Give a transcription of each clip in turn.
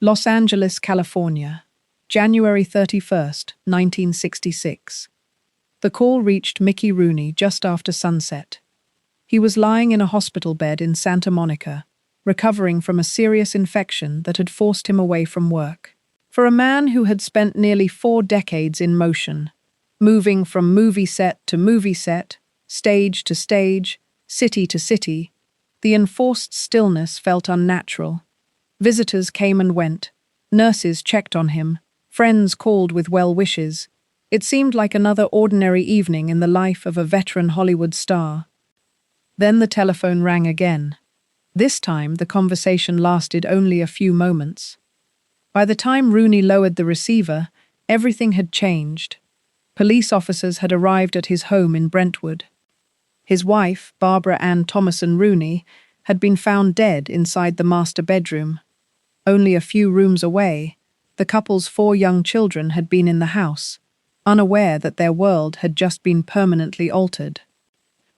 Los Angeles, California, January 31st, 1966. The call reached Mickey Rooney just after sunset. He was lying in a hospital bed in Santa Monica, recovering from a serious infection that had forced him away from work. For a man who had spent nearly 4 decades in motion, moving from movie set to movie set, stage to stage, city to city, the enforced stillness felt unnatural. Visitors came and went. Nurses checked on him. Friends called with well wishes. It seemed like another ordinary evening in the life of a veteran Hollywood star. Then the telephone rang again. This time, the conversation lasted only a few moments. By the time Rooney lowered the receiver, everything had changed. Police officers had arrived at his home in Brentwood. His wife, Barbara Ann Thomason Rooney, had been found dead inside the master bedroom. Only a few rooms away, the couple's 4 young children had been in the house, unaware that their world had just been permanently altered.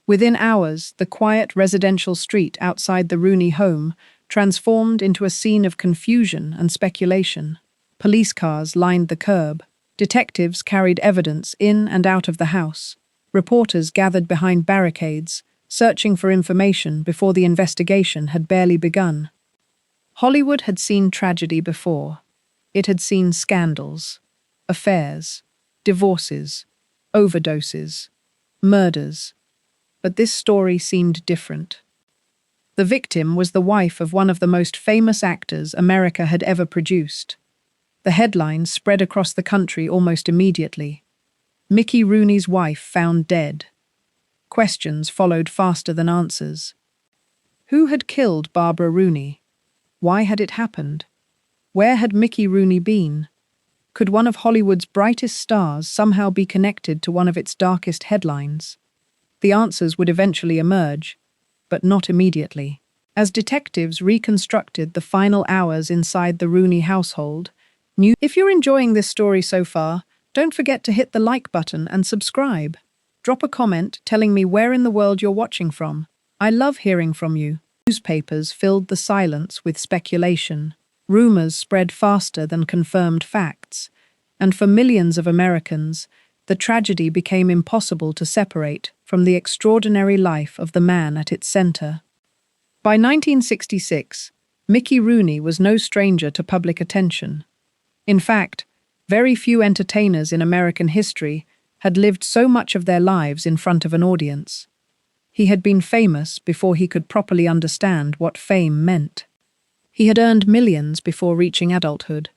Within hours, the quiet residential street outside the Rooney home transformed into a scene of confusion and speculation. Police cars lined the curb. Detectives carried evidence in and out of the house. Reporters gathered behind barricades, searching for information before the investigation had barely begun. Hollywood had seen tragedy before. It had seen scandals, affairs, divorces, overdoses, murders. But this story seemed different. The victim was the wife of one of the most famous actors America had ever produced. The headlines spread across the country almost immediately. Mickey Rooney's wife found dead. Questions followed faster than answers. Who had killed Barbara Rooney? Why had it happened? Where had Mickey Rooney been? Could one of Hollywood's brightest stars somehow be connected to one of its darkest headlines? The answers would eventually emerge, but not immediately. As detectives reconstructed the final hours inside the Rooney household, If you're enjoying this story so far, don't forget to hit the like button and subscribe. Drop a comment telling me where in the world you're watching from. I love hearing from you. Newspapers filled the silence with speculation. Rumors spread faster than confirmed facts. And for millions of Americans, the tragedy became impossible to separate from the extraordinary life of the man at its center. By 1966, Mickey Rooney was no stranger to public attention. In fact, very few entertainers in American history had lived so much of their lives in front of an audience. He had been famous before he could properly understand what fame meant. He had earned millions before reaching adulthood.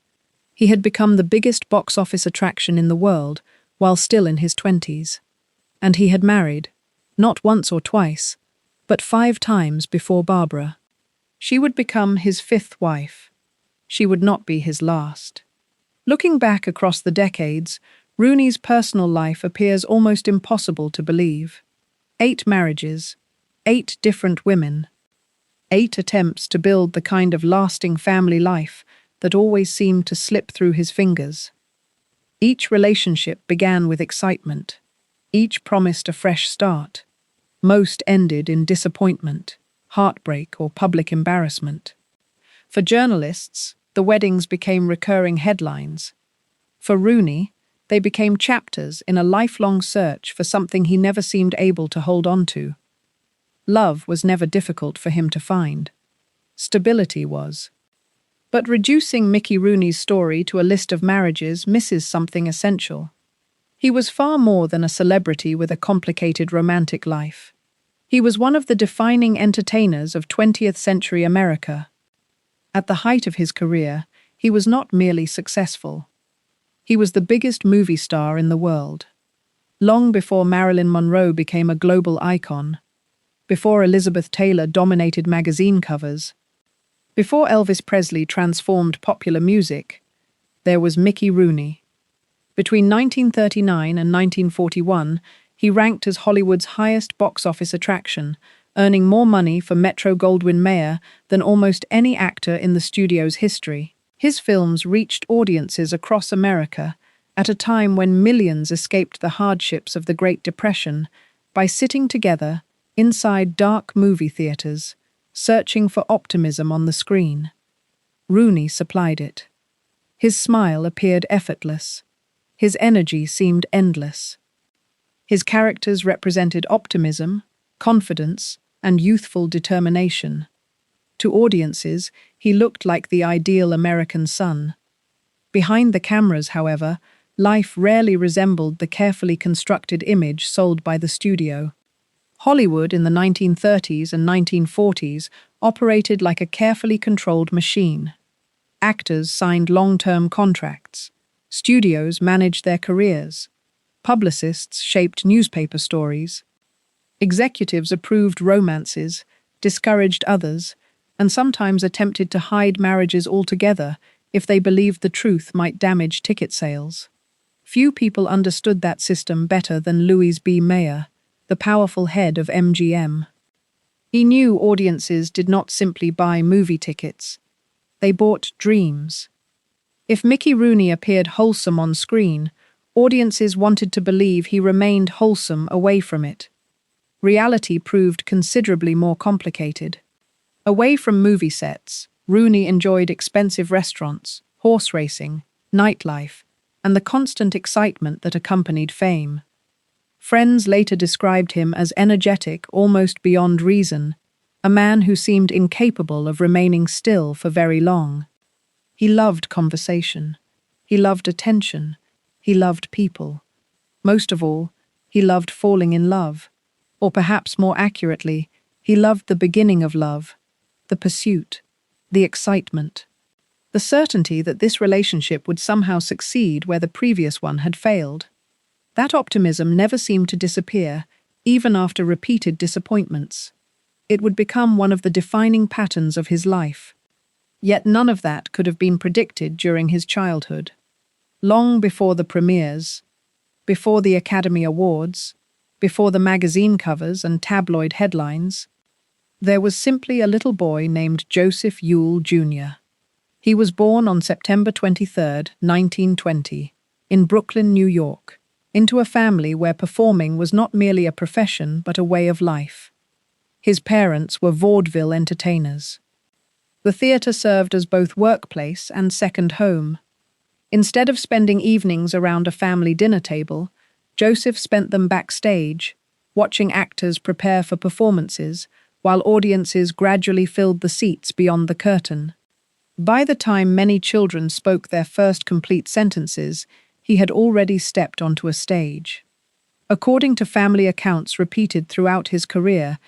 He had become the biggest box office attraction in the world while still in his 20s. And he had married, not once or twice, but 5 times before Barbara. She would become his 5th wife. She would not be his last. Looking back across the decades, Rooney's personal life appears almost impossible to believe. 8 marriages, 8 different women, 8 attempts to build the kind of lasting family life that always seemed to slip through his fingers. Each relationship began with excitement. Each promised a fresh start. Most ended in disappointment, heartbreak, or public embarrassment. For journalists, the weddings became recurring headlines. For Rooney, they became chapters in a lifelong search for something he never seemed able to hold on to. Love was never difficult for him to find. Stability was. But reducing Mickey Rooney's story to a list of marriages misses something essential. He was far more than a celebrity with a complicated romantic life. He was one of the defining entertainers of 20th century America. At the height of his career, he was not merely successful. He was the biggest movie star in the world. Long before Marilyn Monroe became a global icon, before Elizabeth Taylor dominated magazine covers, before Elvis Presley transformed popular music, there was Mickey Rooney. Between 1939 and 1941, he ranked as Hollywood's highest box office attraction, earning more money for Metro-Goldwyn-Mayer than almost any actor in the studio's history. His films reached audiences across America at a time when millions escaped the hardships of the Great Depression by sitting together inside dark movie theaters, searching for optimism on the screen. Rooney supplied it. His smile appeared effortless. His energy seemed endless. His characters represented optimism, confidence, and youthful determination. To audiences, he looked like the ideal American son. Behind the cameras, however, life rarely resembled the carefully constructed image sold by the studio. Hollywood in the 1930s and 1940s operated like a carefully controlled machine. Actors signed long-term contracts. Studios managed their careers. Publicists shaped newspaper stories. Executives approved romances, discouraged others, and sometimes attempted to hide marriages altogether if they believed the truth might damage ticket sales. Few people understood that system better than Louis B. Mayer, the powerful head of MGM. He knew audiences did not simply buy movie tickets. They bought dreams. If Mickey Rooney appeared wholesome on screen, audiences wanted to believe he remained wholesome away from it. Reality proved considerably more complicated. Away from movie sets, Rooney enjoyed expensive restaurants, horse racing, nightlife, and the constant excitement that accompanied fame. Friends later described him as energetic almost beyond reason, a man who seemed incapable of remaining still for very long. He loved conversation. He loved attention. He loved people. Most of all, he loved falling in love. Or perhaps more accurately, he loved the beginning of love, the pursuit, the excitement, the certainty that this relationship would somehow succeed where the previous one had failed. That optimism never seemed to disappear, even after repeated disappointments. It would become one of the defining patterns of his life. Yet none of that could have been predicted during his childhood. Long before the premieres, before the Academy Awards, before the magazine covers and tabloid headlines, there was simply a little boy named Joseph Ewell, Jr. He was born on September 23, 1920, in Brooklyn, New York, into a family where performing was not merely a profession but a way of life. His parents were vaudeville entertainers. The theatre served as both workplace and second home. Instead of spending evenings around a family dinner table, Joseph spent them backstage, watching actors prepare for performances, while audiences gradually filled the seats beyond the curtain. By the time many children spoke their first complete sentences, he had already stepped onto a stage. According to family accounts repeated throughout his career,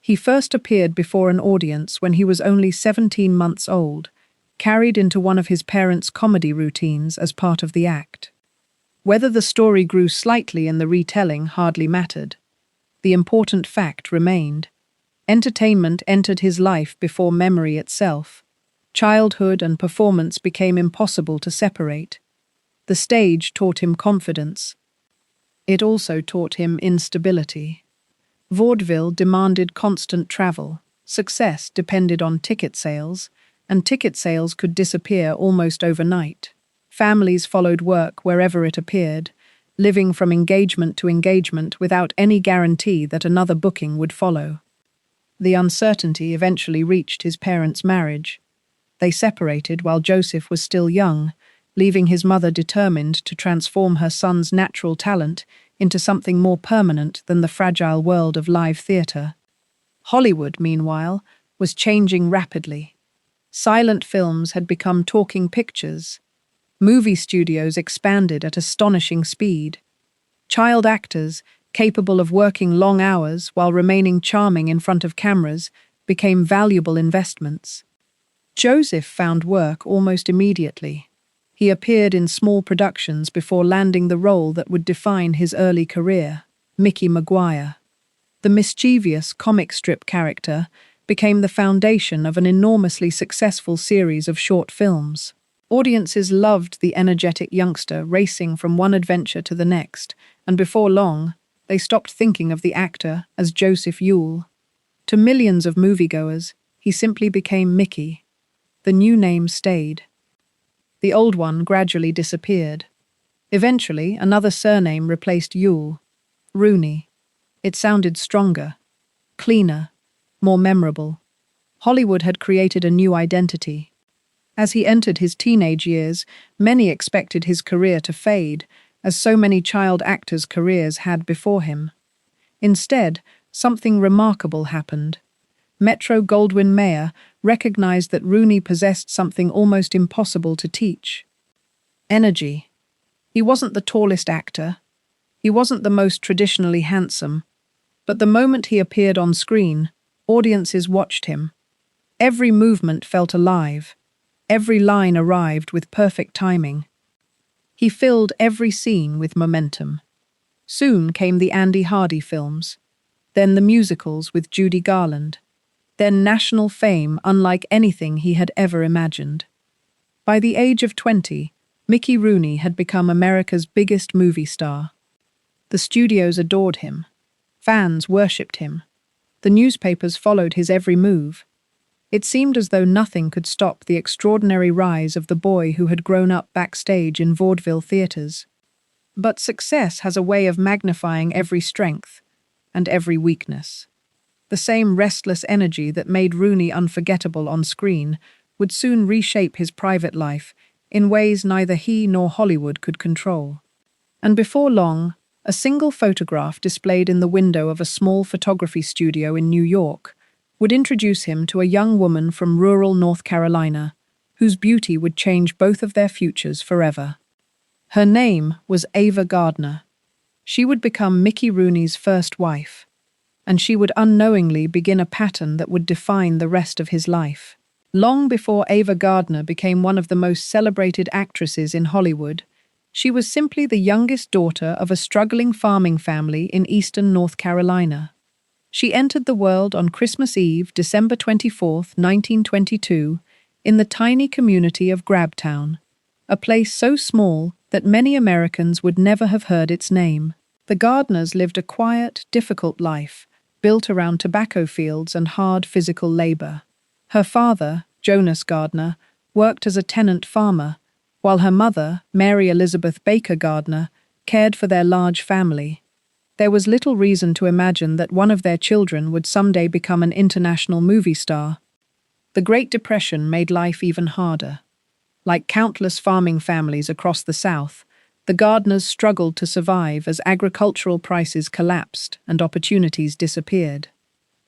he first appeared before an audience when he was only 17 months old, carried into one of his parents' comedy routines as part of the act. Whether the story grew slightly in the retelling hardly mattered. The important fact remained. Entertainment entered his life before memory itself. Childhood and performance became impossible to separate. The stage taught him confidence. It also taught him instability. Vaudeville demanded constant travel. Success depended on ticket sales, and ticket sales could disappear almost overnight. Families followed work wherever it appeared, living from engagement to engagement without any guarantee that another booking would follow. The uncertainty eventually reached his parents' marriage. They separated while Joseph was still young, leaving his mother determined to transform her son's natural talent into something more permanent than the fragile world of live theatre. Hollywood, meanwhile, was changing rapidly. Silent films had become talking pictures. Movie studios expanded at astonishing speed. Child actors, capable of working long hours while remaining charming in front of cameras, became valuable investments. Joseph found work almost immediately. He appeared in small productions before landing the role that would define his early career, Mickey Maguire. The mischievous comic strip character became the foundation of an enormously successful series of short films. Audiences loved the energetic youngster racing from one adventure to the next, and before long, they stopped thinking of the actor as Joseph Ewell. To millions of moviegoers, he simply became Mickey. The new name stayed. The old one gradually disappeared. Eventually, another surname replaced Ewell, Rooney. It sounded stronger, cleaner, more memorable. Hollywood had created a new identity. As he entered his teenage years, many expected his career to fade, as so many child actors' careers had before him. Instead, something remarkable happened. Metro-Goldwyn-Mayer recognized that Rooney possessed something almost impossible to teach: energy. He wasn't the tallest actor. He wasn't the most traditionally handsome. But the moment he appeared on screen, audiences watched him. Every movement felt alive. Every line arrived with perfect timing. He filled every scene with momentum. Soon came the Andy Hardy films, then the musicals with Judy Garland, then national fame unlike anything he had ever imagined. By the age of 20, Mickey Rooney had become America's biggest movie star. The studios adored him. Fans worshipped him. The newspapers followed his every move. It seemed as though nothing could stop the extraordinary rise of the boy who had grown up backstage in vaudeville theaters. But success has a way of magnifying every strength and every weakness. The same restless energy that made Rooney unforgettable on screen would soon reshape his private life in ways neither he nor Hollywood could control. And before long, a single photograph displayed in the window of a small photography studio in New York would introduce him to a young woman from rural North Carolina, whose beauty would change both of their futures forever. Her name was Ava Gardner. She would become Mickey Rooney's first wife, and she would unknowingly begin a pattern that would define the rest of his life. Long before Ava Gardner became one of the most celebrated actresses in Hollywood, she was simply the youngest daughter of a struggling farming family in eastern North Carolina. She entered the world on Christmas Eve, December 24, 1922, in the tiny community of Grabtown, a place so small that many Americans would never have heard its name. The Gardners lived a quiet, difficult life, built around tobacco fields and hard physical labor. Her father, Jonas Gardner, worked as a tenant farmer, while her mother, Mary Elizabeth Baker Gardner, cared for their large family. There was little reason to imagine that one of their children would someday become an international movie star. The Great Depression made life even harder. Like countless farming families across the South, the Gardners struggled to survive as agricultural prices collapsed and opportunities disappeared.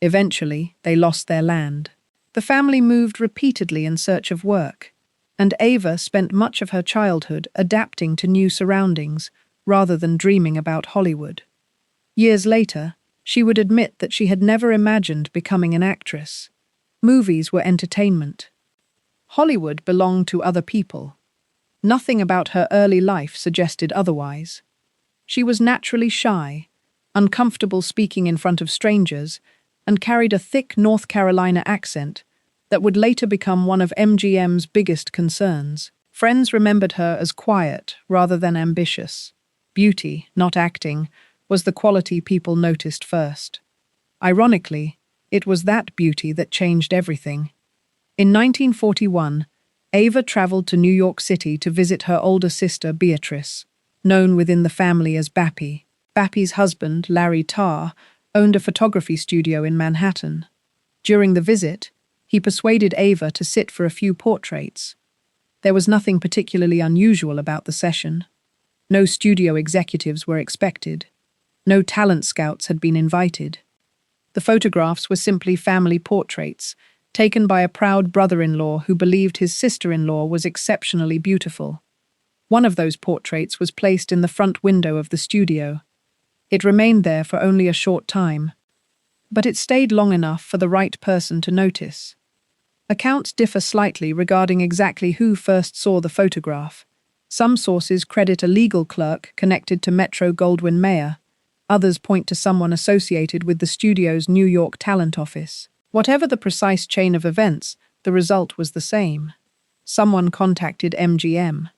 Eventually, they lost their land. The family moved repeatedly in search of work, and Ava spent much of her childhood adapting to new surroundings rather than dreaming about Hollywood. Years later, she would admit that she had never imagined becoming an actress. Movies were entertainment. Hollywood belonged to other people. Nothing about her early life suggested otherwise. She was naturally shy, uncomfortable speaking in front of strangers, and carried a thick North Carolina accent that would later become one of MGM's biggest concerns. Friends remembered her as quiet rather than ambitious. Beauty, not acting, was the quality people noticed first. Ironically, it was that beauty that changed everything. In 1941, Ava traveled to New York City to visit her older sister, Beatrice, known within the family as Bappy. Bappy's husband, Larry Tarr, owned a photography studio in Manhattan. During the visit, he persuaded Ava to sit for a few portraits. There was nothing particularly unusual about the session. No studio executives were expected. No talent scouts had been invited. The photographs were simply family portraits, taken by a proud brother-in-law who believed his sister-in-law was exceptionally beautiful. One of those portraits was placed in the front window of the studio. It remained there for only a short time, but it stayed long enough for the right person to notice. Accounts differ slightly regarding exactly who first saw the photograph. Some sources credit a legal clerk connected to Metro-Goldwyn-Mayer. Others point to someone associated with the studio's New York talent office. Whatever the precise chain of events, the result was the same. Someone contacted MGM.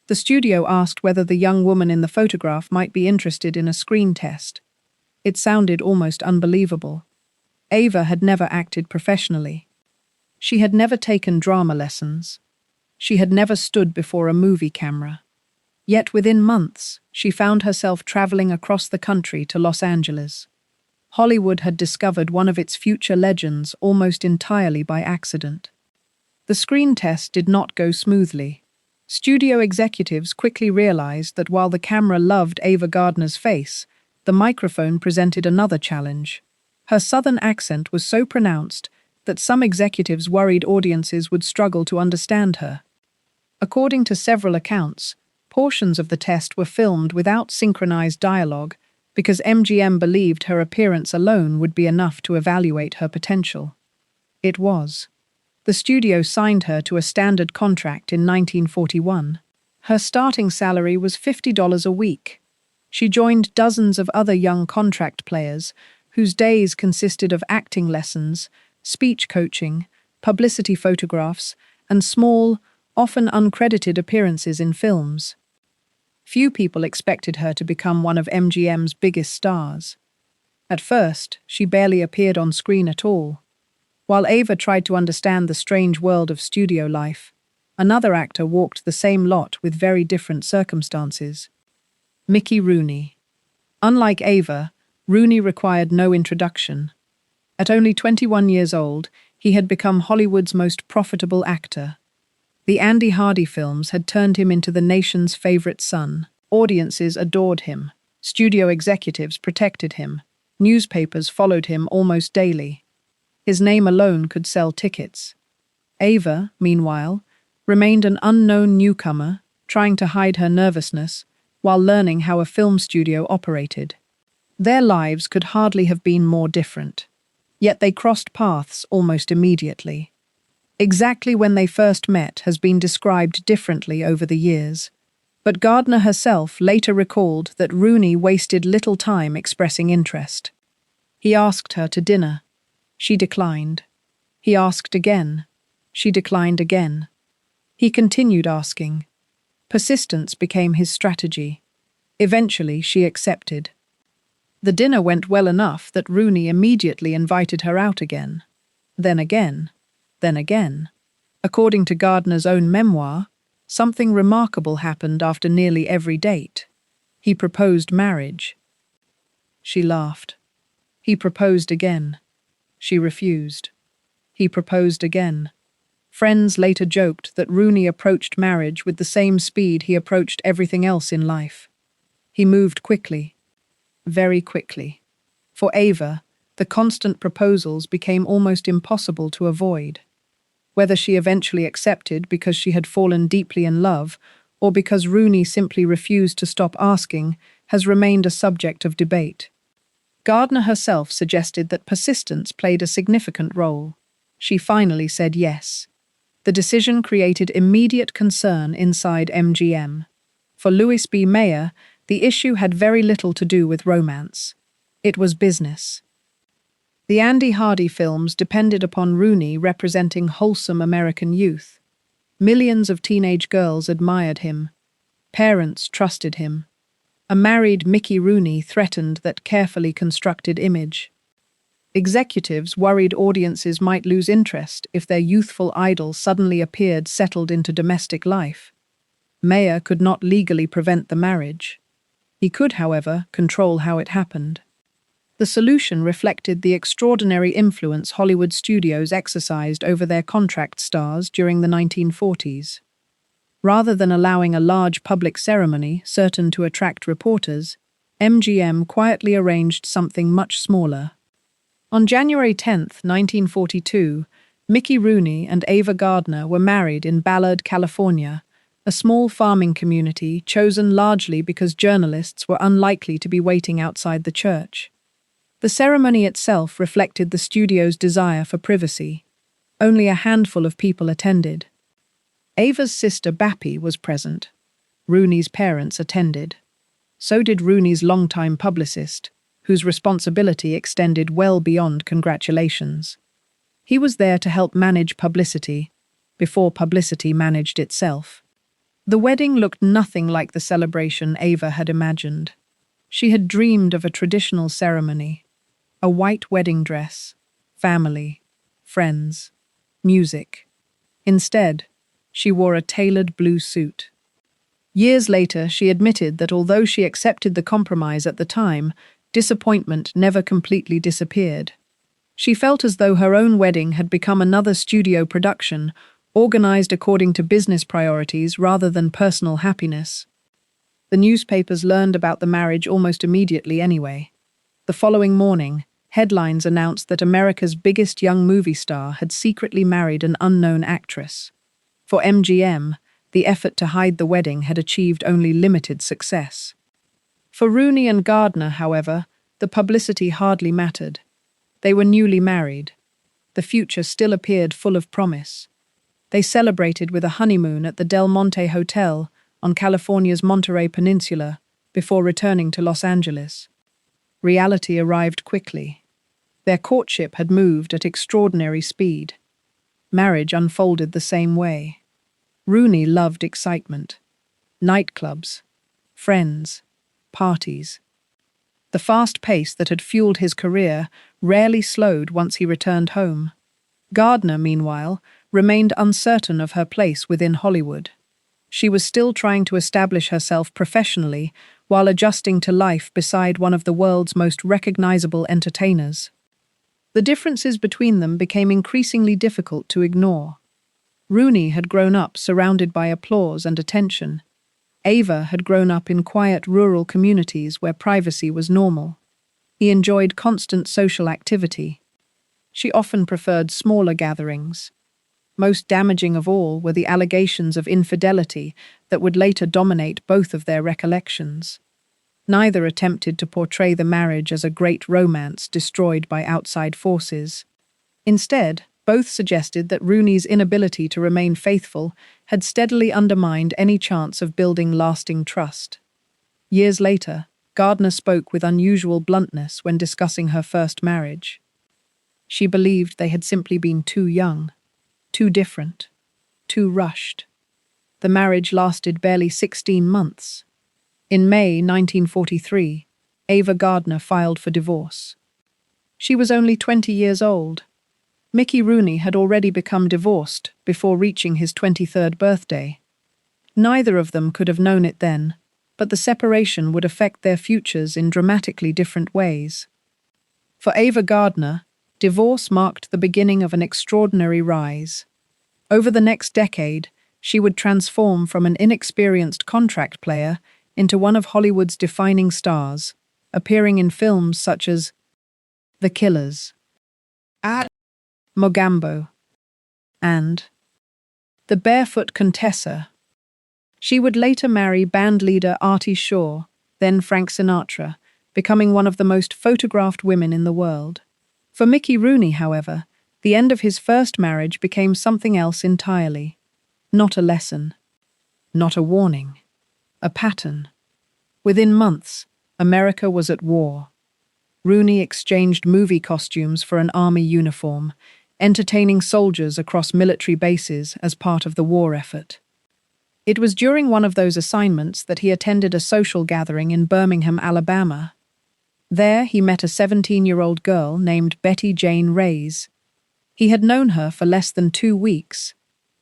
The studio asked whether the young woman in the photograph might be interested in a screen test. It sounded almost unbelievable. Ava had never acted professionally. She had never taken drama lessons. She had never stood before a movie camera. Yet within months, she found herself traveling across the country to Los Angeles. Hollywood had discovered one of its future legends almost entirely by accident. The screen test did not go smoothly. Studio executives quickly realized that while the camera loved Ava Gardner's face, the microphone presented another challenge. Her southern accent was so pronounced that some executives worried audiences would struggle to understand her. According to several accounts, portions of the test were filmed without synchronized dialogue because MGM believed her appearance alone would be enough to evaluate her potential. It was. The studio signed her to a standard contract in 1941. Her starting salary was $50 a week. She joined dozens of other young contract players whose days consisted of acting lessons, speech coaching, publicity photographs, and small, often uncredited appearances in films. Few people expected her to become one of MGM's biggest stars. At first, she barely appeared on screen at all. While Ava tried to understand the strange world of studio life, another actor walked the same lot with very different circumstances. Mickey Rooney. Unlike Ava, Rooney required no introduction. At only 21 years old, he had become Hollywood's most profitable actor. The Andy Hardy films had turned him into the nation's favorite son. Audiences adored him. Studio executives protected him. Newspapers followed him almost daily. His name alone could sell tickets. Ava, meanwhile, remained an unknown newcomer, trying to hide her nervousness while learning how a film studio operated. Their lives could hardly have been more different. Yet they crossed paths almost immediately. Exactly when they first met has been described differently over the years, but Gardner herself later recalled that Rooney wasted little time expressing interest. He asked her to dinner. She declined. He asked again. She declined again. He continued asking. Persistence became his strategy. Eventually, she accepted. The dinner went well enough that Rooney immediately invited her out again. Then again. Then again. According to Gardner's own memoir, something remarkable happened after nearly every date. He proposed marriage. She laughed. He proposed again. She refused. He proposed again. Friends later joked that Rooney approached marriage with the same speed he approached everything else in life. He moved quickly. Very quickly. For Ava, the constant proposals became almost impossible to avoid. Whether she eventually accepted because she had fallen deeply in love or because Rooney simply refused to stop asking has remained a subject of debate. Gardner herself suggested that persistence played a significant role. She finally said yes. The decision created immediate concern inside MGM. For Louis B. Mayer, the issue had very little to do with romance. It was business. The Andy Hardy films depended upon Rooney representing wholesome American youth. Millions of teenage girls admired him. Parents trusted him. A married Mickey Rooney threatened that carefully constructed image. Executives worried audiences might lose interest if their youthful idol suddenly appeared settled into domestic life. Mayer could not legally prevent the marriage. He could, however, control how it happened. The solution reflected the extraordinary influence Hollywood studios exercised over their contract stars during the 1940s. Rather than allowing a large public ceremony certain to attract reporters, MGM quietly arranged something much smaller. On January 10, 1942, Mickey Rooney and Ava Gardner were married in Ballard, California, a small farming community chosen largely because journalists were unlikely to be waiting outside the church. The ceremony itself reflected the studio's desire for privacy. Only a handful of people attended. Ava's sister Bappy was present. Rooney's parents attended. So did Rooney's longtime publicist, whose responsibility extended well beyond congratulations. He was there to help manage publicity, before publicity managed itself. The wedding looked nothing like the celebration Ava had imagined. She had dreamed of a traditional ceremony, a white wedding dress, family, friends, music. Instead, she wore a tailored blue suit. Years later, she admitted that although she accepted the compromise at the time, disappointment never completely disappeared. She felt as though her own wedding had become another studio production, organized according to business priorities rather than personal happiness. The newspapers learned about the marriage almost immediately anyway. The following morning, headlines announced that America's biggest young movie star had secretly married an unknown actress. For MGM, the effort to hide the wedding had achieved only limited success. For Rooney and Gardner, however, the publicity hardly mattered. They were newly married. The future still appeared full of promise. They celebrated with a honeymoon at the Del Monte Hotel on California's Monterey Peninsula before returning to Los Angeles. Reality arrived quickly. Their courtship had moved at extraordinary speed. Marriage unfolded the same way. Rooney loved excitement. Nightclubs, friends, parties. The fast pace that had fueled his career rarely slowed once he returned home. Gardner, meanwhile, remained uncertain of her place within Hollywood. She was still trying to establish herself professionally while adjusting to life beside one of the world's most recognizable entertainers. The differences between them became increasingly difficult to ignore. Rooney had grown up surrounded by applause and attention. Ava had grown up in quiet rural communities where privacy was normal. He enjoyed constant social activity. She often preferred smaller gatherings. Most damaging of all were the allegations of infidelity that would later dominate both of their recollections. Neither attempted to portray the marriage as a great romance destroyed by outside forces. Instead, both suggested that Rooney's inability to remain faithful had steadily undermined any chance of building lasting trust. Years later, Gardner spoke with unusual bluntness when discussing her first marriage. She believed they had simply been too young, too different, too rushed. The marriage lasted barely 16 months. In May 1943, Ava Gardner filed for divorce. She was only 20 years old. Mickey Rooney had already become divorced before reaching his 23rd birthday. Neither of them could have known it then, but the separation would affect their futures in dramatically different ways. For Ava Gardner, divorce marked the beginning of an extraordinary rise. Over the next decade, she would transform from an inexperienced contract player into one of Hollywood's defining stars, appearing in films such as The Killers, Mogambo, and The Barefoot Contessa. She would later marry bandleader Artie Shaw, then Frank Sinatra, becoming one of the most photographed women in the world. For Mickey Rooney, however, the end of his first marriage became something else entirely. Not a lesson. Not a warning. A pattern. Within months, America was at war. Rooney exchanged movie costumes for an army uniform, entertaining soldiers across military bases as part of the war effort. It was during one of those assignments that he attended a social gathering in Birmingham, Alabama. There he met a 17-year-old girl named Betty Jane Rase. He had known her for less than 2 weeks,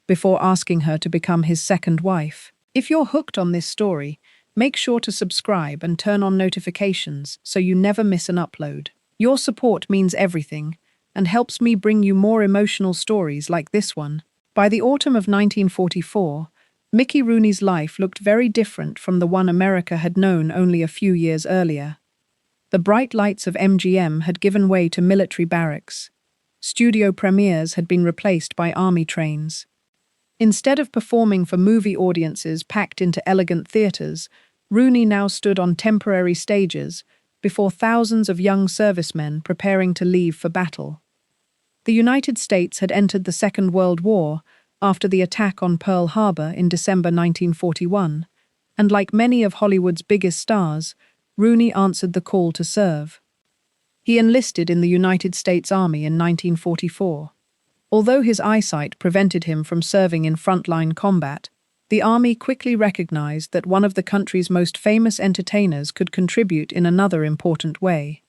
before asking her to become his second wife. If you're hooked on this story, make sure to subscribe and turn on notifications so you never miss an upload. Your support means everything and helps me bring you more emotional stories like this one. By the autumn of 1944, Mickey Rooney's life looked very different from the one America had known only a few years earlier. The bright lights of MGM had given way to military barracks. Studio premieres had been replaced by army trains. Instead of performing for movie audiences packed into elegant theaters, Rooney now stood on temporary stages before thousands of young servicemen preparing to leave for battle. The United States had entered the Second World War after the attack on Pearl Harbor in December 1941, and like many of Hollywood's biggest stars, Rooney answered the call to serve. He enlisted in the United States Army in 1944. Although his eyesight prevented him from serving in frontline combat, the Army quickly recognized that one of the country's most famous entertainers could contribute in another important way.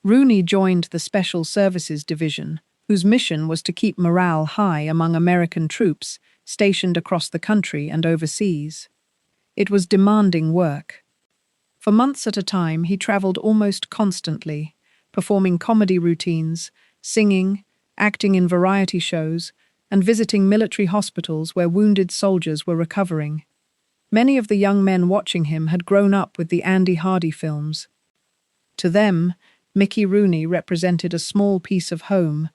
Rooney joined the Special Services Division, whose mission was to keep morale high among American troops stationed across the country and overseas. It was demanding work. For months at a time, he traveled almost constantly, performing comedy routines, singing, acting in variety shows, and visiting military hospitals where wounded soldiers were recovering. Many of the young men watching him had grown up with the Andy Hardy films. To them, Mickey Rooney represented a small piece of home,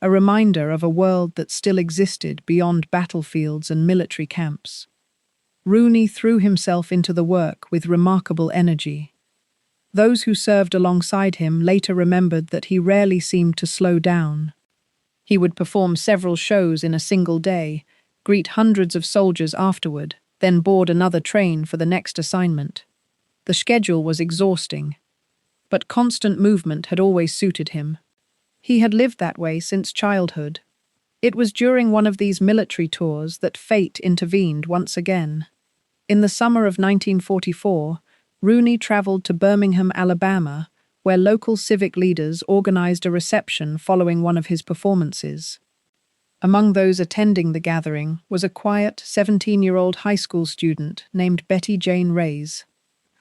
a reminder of a world that still existed beyond battlefields and military camps. Rooney threw himself into the work with remarkable energy. Those who served alongside him later remembered that he rarely seemed to slow down. He would perform several shows in a single day, greet hundreds of soldiers afterward, then board another train for the next assignment. The schedule was exhausting, but constant movement had always suited him. He had lived that way since childhood. It was during one of these military tours that fate intervened once again. In the summer of 1944, Rooney traveled to Birmingham, Alabama, where local civic leaders organized a reception following one of his performances. Among those attending the gathering was a quiet 17-year-old high school student named Betty Jane Rase.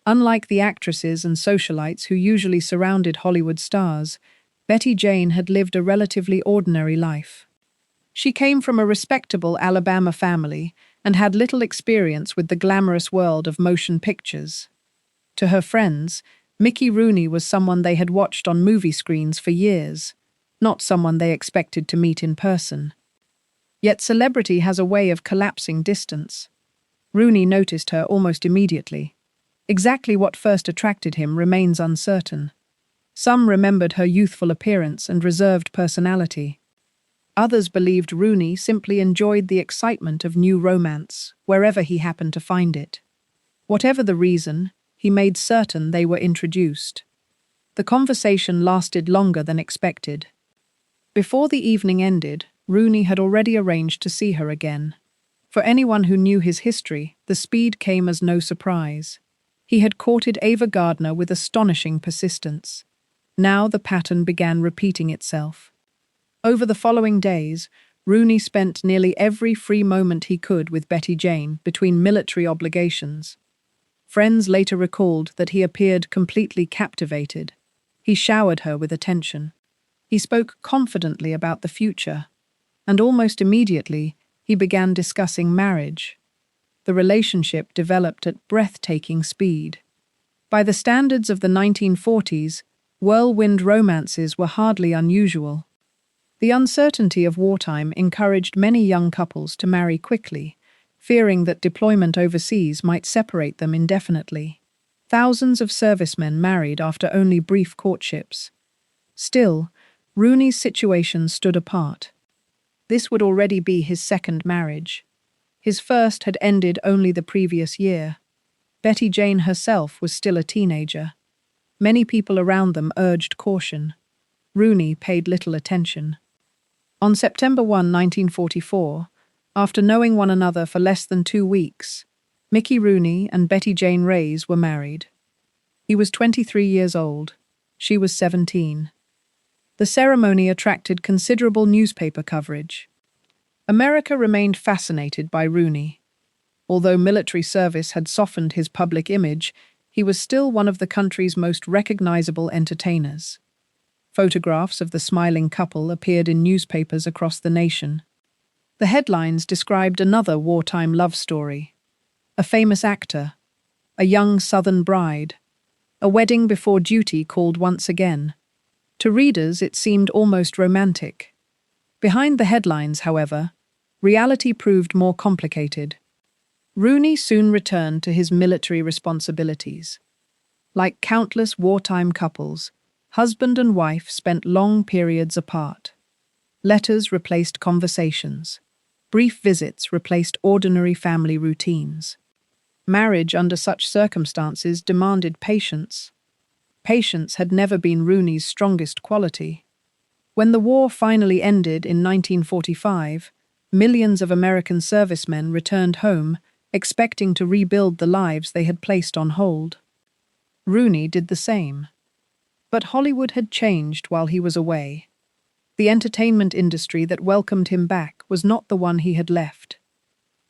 Unlike the actresses and socialites who usually surrounded Hollywood stars, Betty Jane had lived a relatively ordinary life. She came from a respectable Alabama family and had little experience with the glamorous world of motion pictures. To her friends, Mickey Rooney was someone they had watched on movie screens for years, not someone they expected to meet in person. Yet celebrity has a way of collapsing distance. Rooney noticed her almost immediately. Exactly what first attracted him remains uncertain. Some remembered her youthful appearance and reserved personality. Others believed Rooney simply enjoyed the excitement of new romance, wherever he happened to find it. Whatever the reason, he made certain they were introduced. The conversation lasted longer than expected. Before the evening ended, Rooney had already arranged to see her again. For anyone who knew his history, the speed came as no surprise. He had courted Ava Gardner with astonishing persistence. Now the pattern began repeating itself. Over the following days, Rooney spent nearly every free moment he could with Betty Jane between military obligations. Friends later recalled that he appeared completely captivated. He showered her with attention. He spoke confidently about the future, and almost immediately he began discussing marriage. The relationship developed at breathtaking speed. By the standards of the 1940s, whirlwind romances were hardly unusual. The uncertainty of wartime encouraged many young couples to marry quickly, fearing that deployment overseas might separate them indefinitely. Thousands of servicemen married after only brief courtships. Still, Rooney's situation stood apart. This would already be his second marriage. His first had ended only the previous year. Betty Jane herself was still a teenager. Many people around them urged caution. Rooney paid little attention. On September 1, 1944, after knowing one another for less than 2 weeks, Mickey Rooney and Betty Jane Rase were married. He was 23 years old. She was 17. The ceremony attracted considerable newspaper coverage. America remained fascinated by Rooney. Although military service had softened his public image, he was still one of the country's most recognizable entertainers. Photographs of the smiling couple appeared in newspapers across the nation. The headlines described another wartime love story. A famous actor, a young Southern bride, a wedding before duty called once again. To readers, it seemed almost romantic. Behind the headlines, however, reality proved more complicated. Rooney soon returned to his military responsibilities. Like countless wartime couples, husband and wife spent long periods apart. Letters replaced conversations. Brief visits replaced ordinary family routines. Marriage under such circumstances demanded patience. Patience had never been Rooney's strongest quality. When the war finally ended in 1945, millions of American servicemen returned home, expecting to rebuild the lives they had placed on hold. Rooney did the same. But Hollywood had changed while he was away. The entertainment industry that welcomed him back was not the one he had left.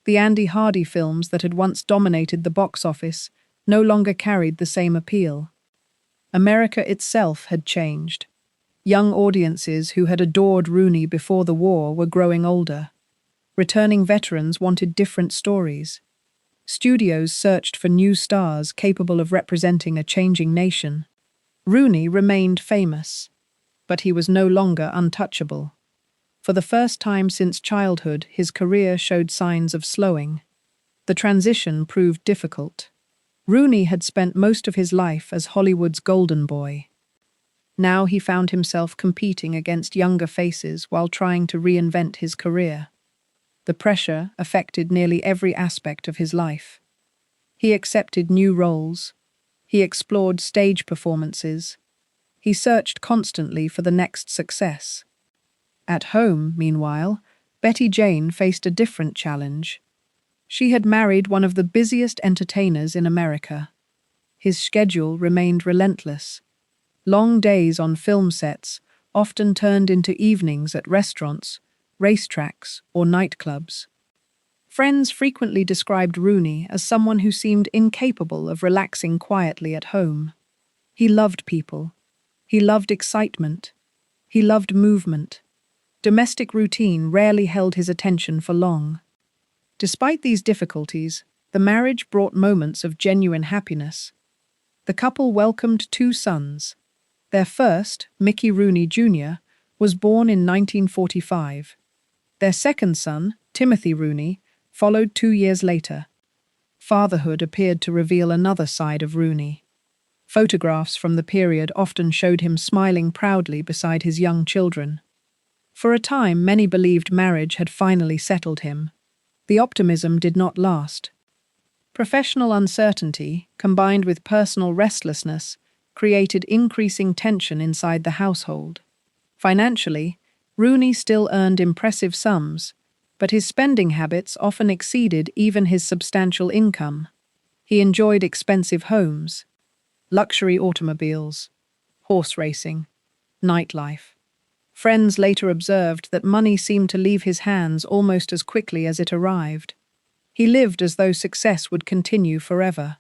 The Andy Hardy films that had once dominated the box office no longer carried the same appeal. America itself had changed. Young audiences who had adored Rooney before the war were growing older. Returning veterans wanted different stories. Studios searched for new stars capable of representing a changing nation. Rooney remained famous, but he was no longer untouchable. For the first time since childhood, his career showed signs of slowing. The transition proved difficult. Rooney had spent most of his life as Hollywood's golden boy. Now he found himself competing against younger faces while trying to reinvent his career. The pressure affected nearly every aspect of his life. He accepted new roles. He explored stage performances. He searched constantly for the next success. At home, meanwhile, Betty Jane faced a different challenge. She had married one of the busiest entertainers in America. His schedule remained relentless. Long days on film sets often turned into evenings at restaurants, racetracks, or nightclubs. Friends frequently described Rooney as someone who seemed incapable of relaxing quietly at home. He loved people. He loved excitement. He loved movement. Domestic routine rarely held his attention for long. Despite these difficulties, the marriage brought moments of genuine happiness. The couple welcomed 2 sons. Their first, Mickey Rooney Jr., was born in 1945. Their second son, Timothy Rooney, followed 2 years later. Fatherhood appeared to reveal another side of Rooney. Photographs from the period often showed him smiling proudly beside his young children. For a time, many believed marriage had finally settled him. The optimism did not last. Professional uncertainty, combined with personal restlessness, created increasing tension inside the household. Financially, Rooney still earned impressive sums, but his spending habits often exceeded even his substantial income. He enjoyed expensive homes, luxury automobiles, horse racing, nightlife. Friends later observed that money seemed to leave his hands almost as quickly as it arrived. He lived as though success would continue forever.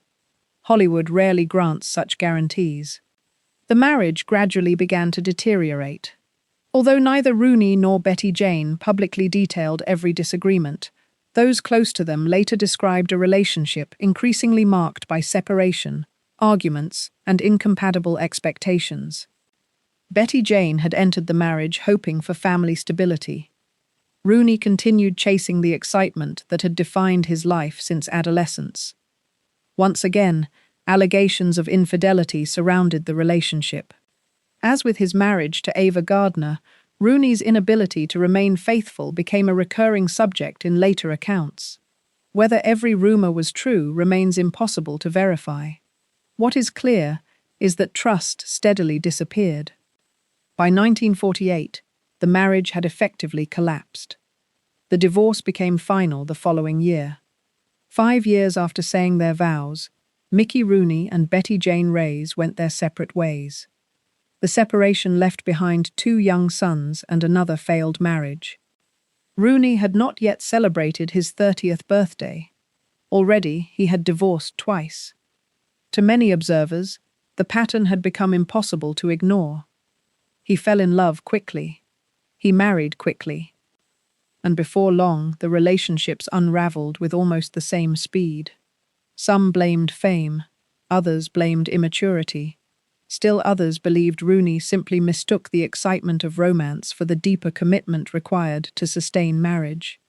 Hollywood rarely grants such guarantees. The marriage gradually began to deteriorate. Although neither Rooney nor Betty Jane publicly detailed every disagreement, those close to them later described a relationship increasingly marked by separation, arguments, and incompatible expectations. Betty Jane had entered the marriage hoping for family stability. Rooney continued chasing the excitement that had defined his life since adolescence. Once again, allegations of infidelity surrounded the relationship. As with his marriage to Ava Gardner, Rooney's inability to remain faithful became a recurring subject in later accounts. Whether every rumor was true remains impossible to verify. What is clear is that trust steadily disappeared. By 1948, the marriage had effectively collapsed. The divorce became final the following year. 5 years after saying their vows, Mickey Rooney and Betty Jane Rase went their separate ways. The separation left behind 2 young sons and another failed marriage. Rooney had not yet celebrated his 30th birthday. Already, he had divorced twice. To many observers, the pattern had become impossible to ignore. He fell in love quickly. He married quickly. And before long, the relationships unraveled with almost the same speed. Some blamed fame, others blamed immaturity. Still others believed Rooney simply mistook the excitement of romance for the deeper commitment required to sustain marriage.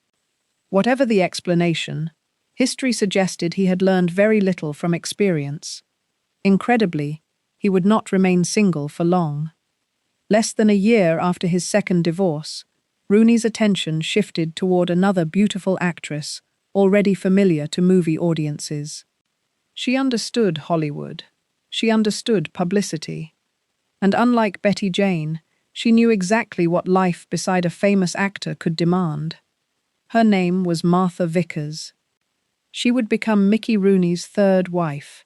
Whatever the explanation, history suggested he had learned very little from experience. Incredibly, he would not remain single for long. Less than a year after his second divorce, Rooney's attention shifted toward another beautiful actress, already familiar to movie audiences. She understood Hollywood. She understood publicity. And unlike Betty Jane, she knew exactly what life beside a famous actor could demand. Her name was Martha Vickers. She would become Mickey Rooney's 3rd wife,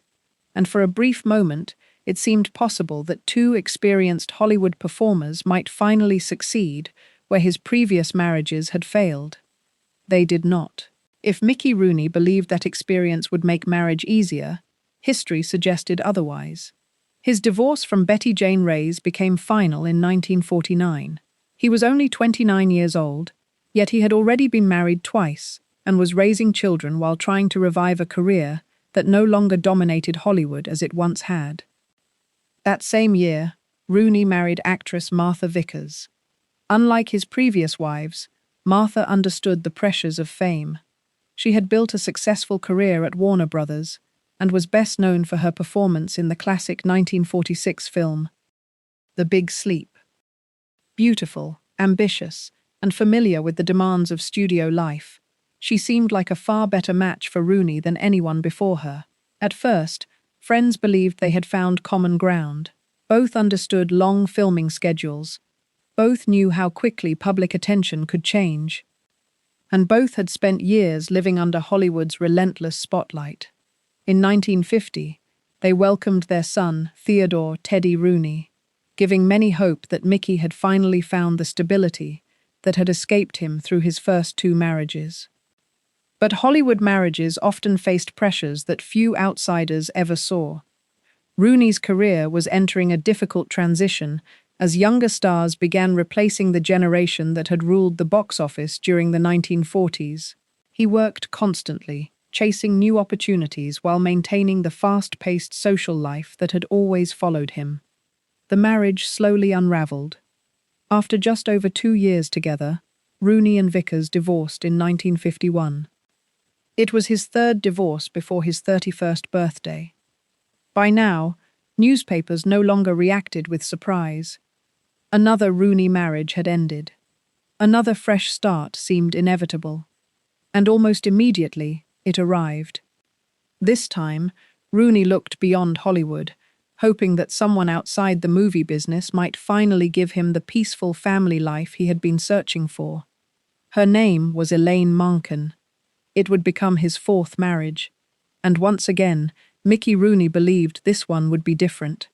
and for a brief moment, it seemed possible that 2 experienced Hollywood performers might finally succeed where his previous marriages had failed. They did not. If Mickey Rooney believed that experience would make marriage easier, history suggested otherwise. His divorce from Betty Jane Rase became final in 1949. He was only 29 years old, Yet he had already been married twice and was raising children while trying to revive a career that no longer dominated Hollywood as it once had. That same year, Rooney married actress Martha Vickers. Unlike his previous wives, Martha understood the pressures of fame. She had built a successful career at Warner Brothers and was best known for her performance in the classic 1946 film, The Big Sleep. Beautiful, ambitious, and familiar with the demands of studio life, she seemed like a far better match for Rooney than anyone before her. At first, friends believed they had found common ground. Both understood long filming schedules. Both knew how quickly public attention could change. And both had spent years living under Hollywood's relentless spotlight. In 1950, they welcomed their son, Theodore "Teddy" Rooney, giving many hope that Mickey had finally found the stability that had escaped him through his first two marriages. But Hollywood marriages often faced pressures that few outsiders ever saw. Rooney's career was entering a difficult transition as younger stars began replacing the generation that had ruled the box office during the 1940s. He worked constantly, chasing new opportunities while maintaining the fast-paced social life that had always followed him. The marriage slowly unraveled. After just over 2 years together, Rooney and Vickers divorced in 1951. It was his third divorce before his 31st birthday. By now, newspapers no longer reacted with surprise. Another Rooney marriage had ended. Another fresh start seemed inevitable. And almost immediately, it arrived. This time, Rooney looked beyond Hollywood, hoping that someone outside the movie business might finally give him the peaceful family life he had been searching for. Her name was Elaine Mahnken. It would become his fourth marriage. And once again, Mickey Rooney believed this one would be different.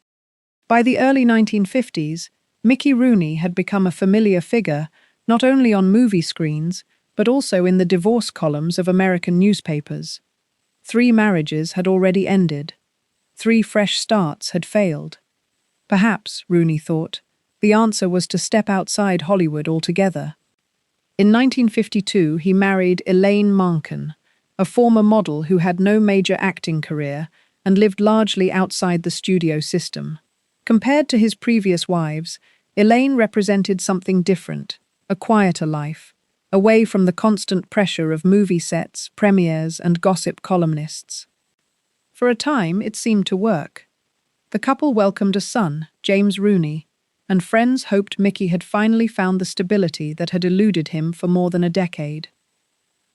By the early 1950s, Mickey Rooney had become a familiar figure not only on movie screens, but also in the divorce columns of American newspapers. 3 marriages had already ended. 3 fresh starts had failed. Perhaps, Rooney thought, the answer was to step outside Hollywood altogether. In 1952, he married Elaine Mahnken, a former model who had no major acting career and lived largely outside the studio system. Compared to his previous wives, Elaine represented something different, a quieter life, away from the constant pressure of movie sets, premieres, and gossip columnists. For a time, it seemed to work. The couple welcomed a son, James Rooney, and friends hoped Mickey had finally found the stability that had eluded him for more than a decade.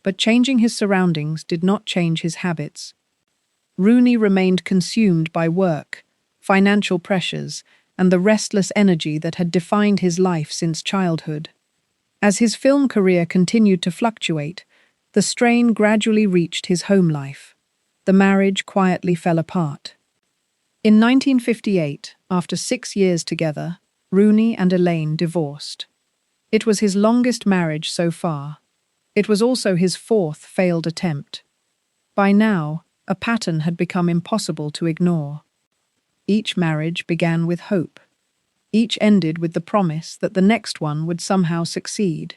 But changing his surroundings did not change his habits. Rooney remained consumed by work, financial pressures, and the restless energy that had defined his life since childhood. As his film career continued to fluctuate, the strain gradually reached his home life. The marriage quietly fell apart. In 1958, after 6 years together, Rooney and Elaine divorced. It was his longest marriage so far. It was also his 4th failed attempt. By now, a pattern had become impossible to ignore. Each marriage began with hope. Each ended with the promise that the next one would somehow succeed.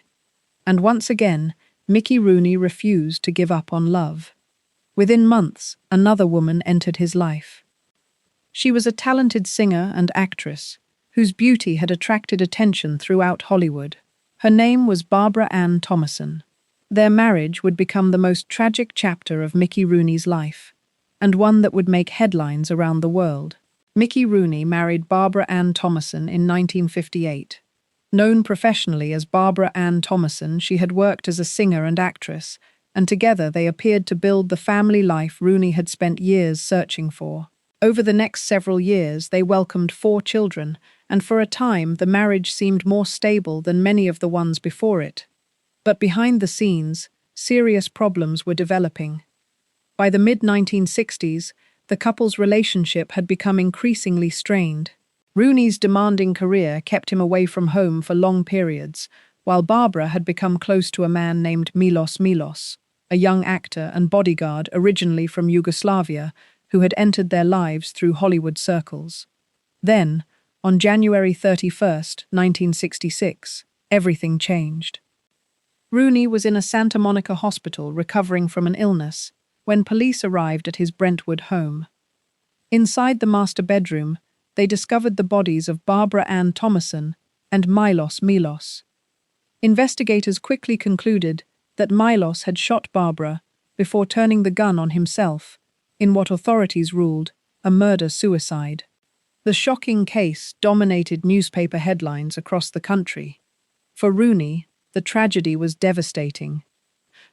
And once again, Mickey Rooney refused to give up on love. Within months, another woman entered his life. She was a talented singer and actress, whose beauty had attracted attention throughout Hollywood. Her name was Barbara Ann Thomason. Their marriage would become the most tragic chapter of Mickey Rooney's life, and one that would make headlines around the world. Mickey Rooney married Barbara Ann Thomason in 1958. Known professionally as Barbara Ann Thomason, she had worked as a singer and actress, and together they appeared to build the family life Rooney had spent years searching for. Over the next several years, they welcomed 4 children, and for a time the marriage seemed more stable than many of the ones before it. But behind the scenes, serious problems were developing. By the mid-1960s, the couple's relationship had become increasingly strained. Rooney's demanding career kept him away from home for long periods, while Barbara had become close to a man named Milos, a young actor and bodyguard originally from Yugoslavia, who had entered their lives through Hollywood circles. Then, on January 31st, 1966, everything changed. Rooney was in a Santa Monica hospital recovering from an illness when police arrived at his Brentwood home. Inside the master bedroom, they discovered the bodies of Barbara Ann Thomason and Milos. Investigators quickly concluded that Milos had shot Barbara before turning the gun on himself, in what authorities ruled a murder-suicide. The shocking case dominated newspaper headlines across the country. For Rooney, the tragedy was devastating.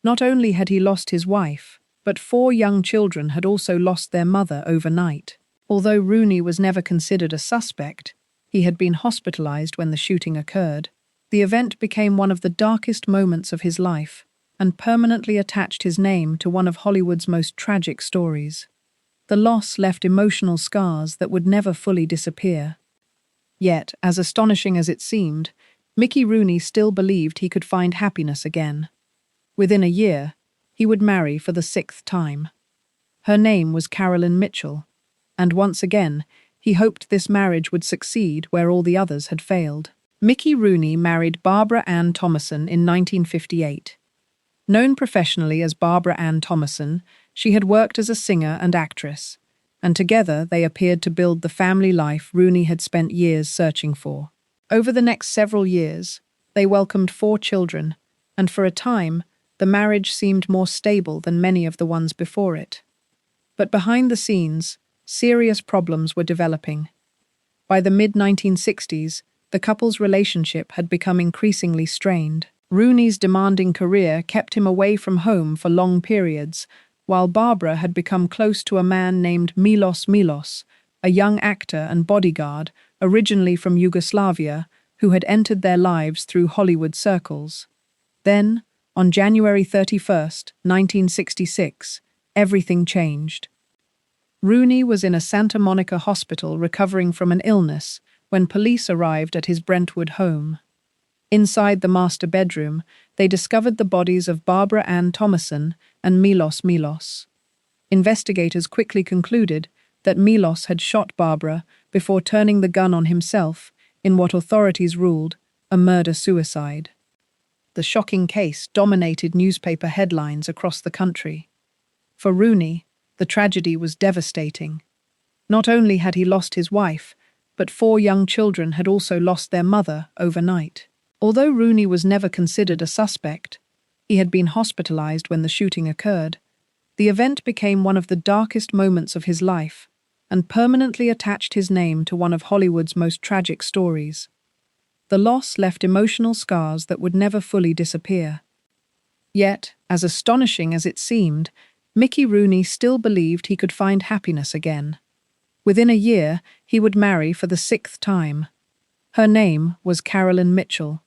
Not only had he lost his wife, but 4 young children had also lost their mother overnight. Although Rooney was never considered a suspect, he had been hospitalized when the shooting occurred. The event became one of the darkest moments of his life and permanently attached his name to one of Hollywood's most tragic stories. The loss left emotional scars that would never fully disappear. Yet, as astonishing as it seemed, Mickey Rooney still believed he could find happiness again. Within a year, he would marry for the 6th time. Her name was Carolyn Mitchell, and once again, he hoped this marriage would succeed where all the others had failed. Mickey Rooney married Barbara Ann Thomason in 1958. Known professionally as Barbara Ann Thomason, she had worked as a singer and actress, and together they appeared to build the family life Rooney had spent years searching for. Over the next several years, they welcomed 4 children, and for a time, the marriage seemed more stable than many of the ones before it. But behind the scenes, serious problems were developing. By the mid-1960s, the couple's relationship had become increasingly strained. Rooney's demanding career kept him away from home for long periods, while Barbara had become close to a man named Milos, a young actor and bodyguard originally from Yugoslavia who had entered their lives through Hollywood circles. Then, on January 31st, 1966, everything changed. Rooney was in a Santa Monica hospital recovering from an illness when police arrived at his Brentwood home. Inside the master bedroom, they discovered the bodies of Barbara Ann Thomason and Milos. Investigators quickly concluded that Milos had shot Barbara before turning the gun on himself in what authorities ruled a murder-suicide. The shocking case dominated newspaper headlines across the country. For Rooney, the tragedy was devastating. Not only had he lost his wife, but 4 young children had also lost their mother overnight. Although Rooney was never considered a suspect, he had been hospitalized when the shooting occurred. The event became one of the darkest moments of his life and permanently attached his name to one of Hollywood's most tragic stories. The loss left emotional scars that would never fully disappear. Yet, as astonishing as it seemed, Mickey Rooney still believed he could find happiness again. Within a year, he would marry for the 6th time. Her name was Carolyn Mitchell.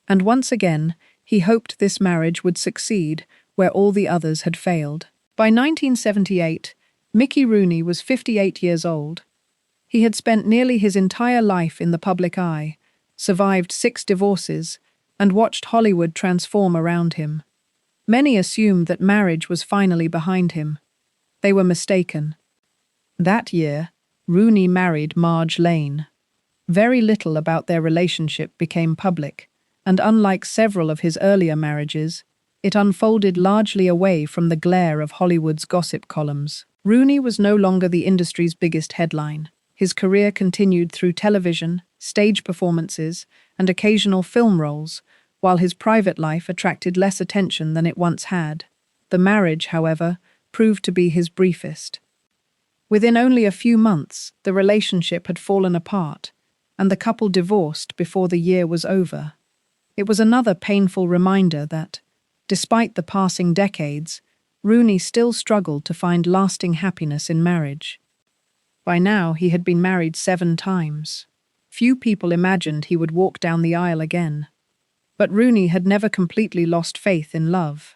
And once again, he hoped this marriage would succeed where all the others had failed. By 1978, Mickey Rooney was 58 years old. He had spent nearly his entire life in the public eye, survived 6 divorces, and watched Hollywood transform around him. Many assumed that marriage was finally behind him. They were mistaken. That year, Rooney married Marge Lane. Very little about their relationship became public, and unlike several of his earlier marriages, it unfolded largely away from the glare of Hollywood's gossip columns. Rooney was no longer the industry's biggest headline. His career continued through television, stage performances, and occasional film roles, while his private life attracted less attention than it once had. The marriage, however, proved to be his briefest. Within only a few months, the relationship had fallen apart, and the couple divorced before the year was over. It was another painful reminder that, despite the passing decades, Rooney still struggled to find lasting happiness in marriage. By now, he had been married 7 times. Few people imagined he would walk down the aisle again. But Rooney had never completely lost faith in love.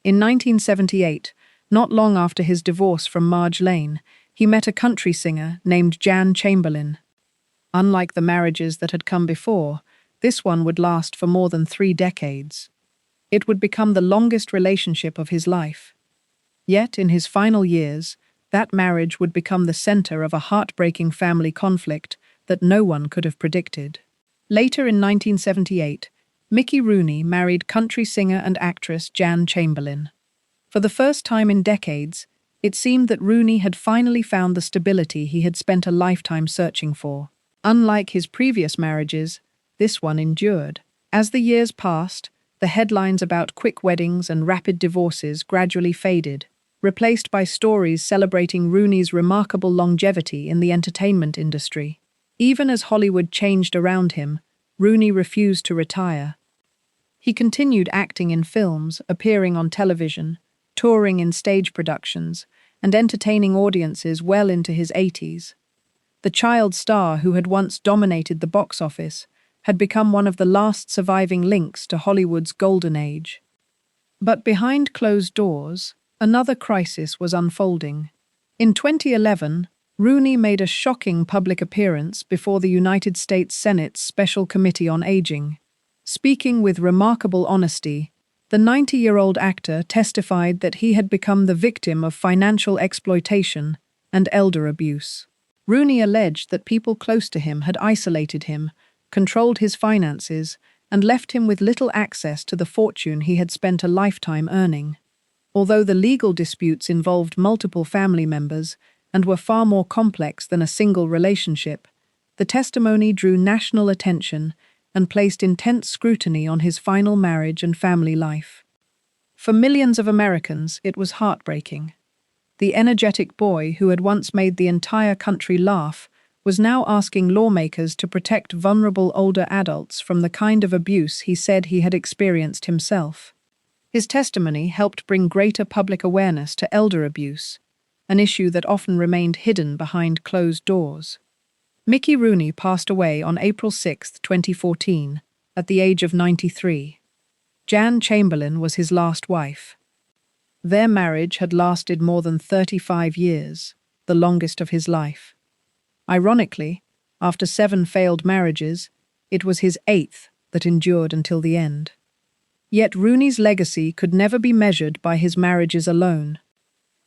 In 1978, not long after his divorce from Marge Lane, he met a country singer named Jan Chamberlin. Unlike the marriages that had come before, this one would last for more than 3 decades. It would become the longest relationship of his life. Yet, in his final years, that marriage would become the center of a heartbreaking family conflict that no one could have predicted. Later in 1978, Mickey Rooney married country singer and actress Jan Chamberlin. For the first time in decades, it seemed that Rooney had finally found the stability he had spent a lifetime searching for. Unlike his previous marriages, this one endured. As the years passed, the headlines about quick weddings and rapid divorces gradually faded, replaced by stories celebrating Rooney's remarkable longevity in the entertainment industry. Even as Hollywood changed around him, Rooney refused to retire. He continued acting in films, appearing on television, touring in stage productions, and entertaining audiences well into his 80s. The child star who had once dominated the box office had become one of the last surviving links to Hollywood's golden age. But behind closed doors, another crisis was unfolding. In 2011, Rooney made a shocking public appearance before the United States Senate's Special Committee on Aging. Speaking with remarkable honesty, the 90-year-old actor testified that he had become the victim of financial exploitation and elder abuse. Rooney alleged that people close to him had isolated him, controlled his finances, and left him with little access to the fortune he had spent a lifetime earning. Although the legal disputes involved multiple family members and were far more complex than a single relationship, the testimony drew national attention and placed intense scrutiny on his final marriage and family life. For millions of Americans, it was heartbreaking. The energetic boy who had once made the entire country laugh was now asking lawmakers to protect vulnerable older adults from the kind of abuse he said he had experienced himself. His testimony helped bring greater public awareness to elder abuse, an issue that often remained hidden behind closed doors. Mickey Rooney passed away on April 6, 2014, at the age of 93. Jan Chamberlin was his last wife. Their marriage had lasted more than 35 years, the longest of his life. Ironically, after 7 failed marriages, it was his 8th that endured until the end. Yet Rooney's legacy could never be measured by his marriages alone.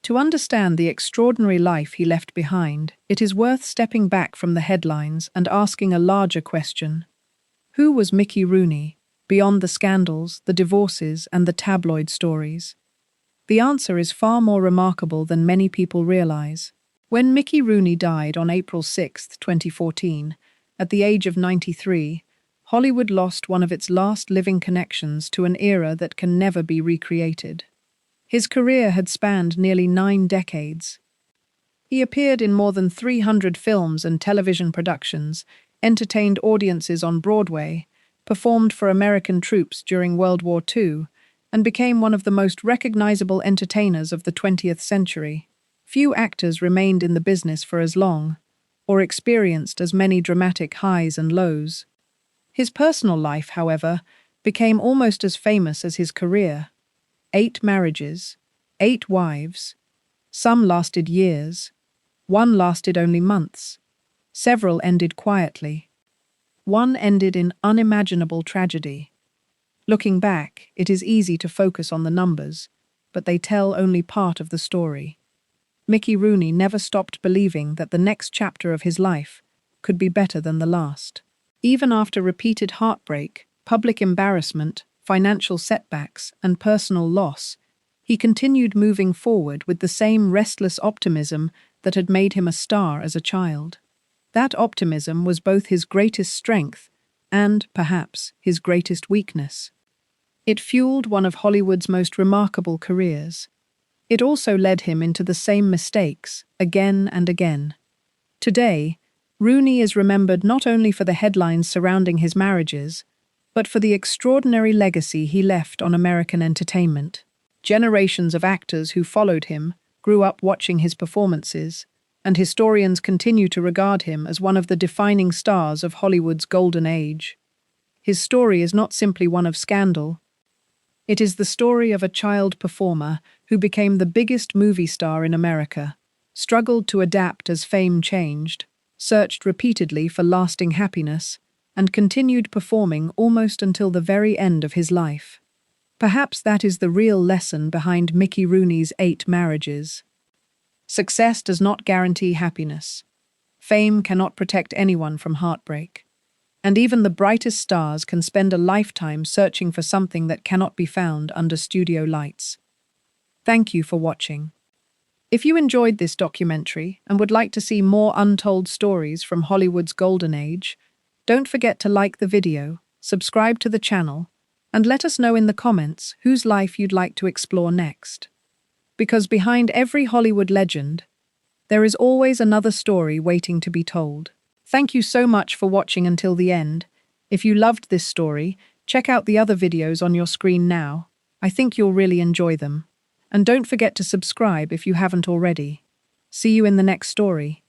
To understand the extraordinary life he left behind, it is worth stepping back from the headlines and asking a larger question. Who was Mickey Rooney, beyond the scandals, the divorces, and the tabloid stories? The answer is far more remarkable than many people realize. When Mickey Rooney died on April 6, 2014, at the age of 93, Hollywood lost one of its last living connections to an era that can never be recreated. His career had spanned nearly 9 decades. He appeared in more than 300 films and television productions, entertained audiences on Broadway, performed for American troops during World War II, and became one of the most recognizable entertainers of the 20th century. Few actors remained in the business for as long, or experienced as many dramatic highs and lows. His personal life, however, became almost as famous as his career. 8 marriages, 8 wives. Some lasted years. One lasted only months. Several ended quietly. One ended in unimaginable tragedy. Looking back, it is easy to focus on the numbers, but they tell only part of the story. Mickey Rooney never stopped believing that the next chapter of his life could be better than the last. Even after repeated heartbreak, public embarrassment, financial setbacks, and personal loss, he continued moving forward with the same restless optimism that had made him a star as a child. That optimism was both his greatest strength and, perhaps, his greatest weakness. It fueled one of Hollywood's most remarkable careers. It also led him into the same mistakes, again and again. Today, Rooney is remembered not only for the headlines surrounding his marriages, but for the extraordinary legacy he left on American entertainment. Generations of actors who followed him grew up watching his performances, and historians continue to regard him as one of the defining stars of Hollywood's golden age. His story is not simply one of scandal. It is the story of a child performer who became the biggest movie star in America, struggled to adapt as fame changed, searched repeatedly for lasting happiness, and continued performing almost until the very end of his life. Perhaps that is the real lesson behind Mickey Rooney's 8 marriages. Success does not guarantee happiness. Fame cannot protect anyone from heartbreak. And even the brightest stars can spend a lifetime searching for something that cannot be found under studio lights. Thank you for watching. If you enjoyed this documentary and would like to see more untold stories from Hollywood's golden age, don't forget to like the video, subscribe to the channel, and let us know in the comments whose life you'd like to explore next. Because behind every Hollywood legend, there is always another story waiting to be told. Thank you so much for watching until the end. If you loved this story, check out the other videos on your screen now. I think you'll really enjoy them. And don't forget to subscribe if you haven't already. See you in the next story.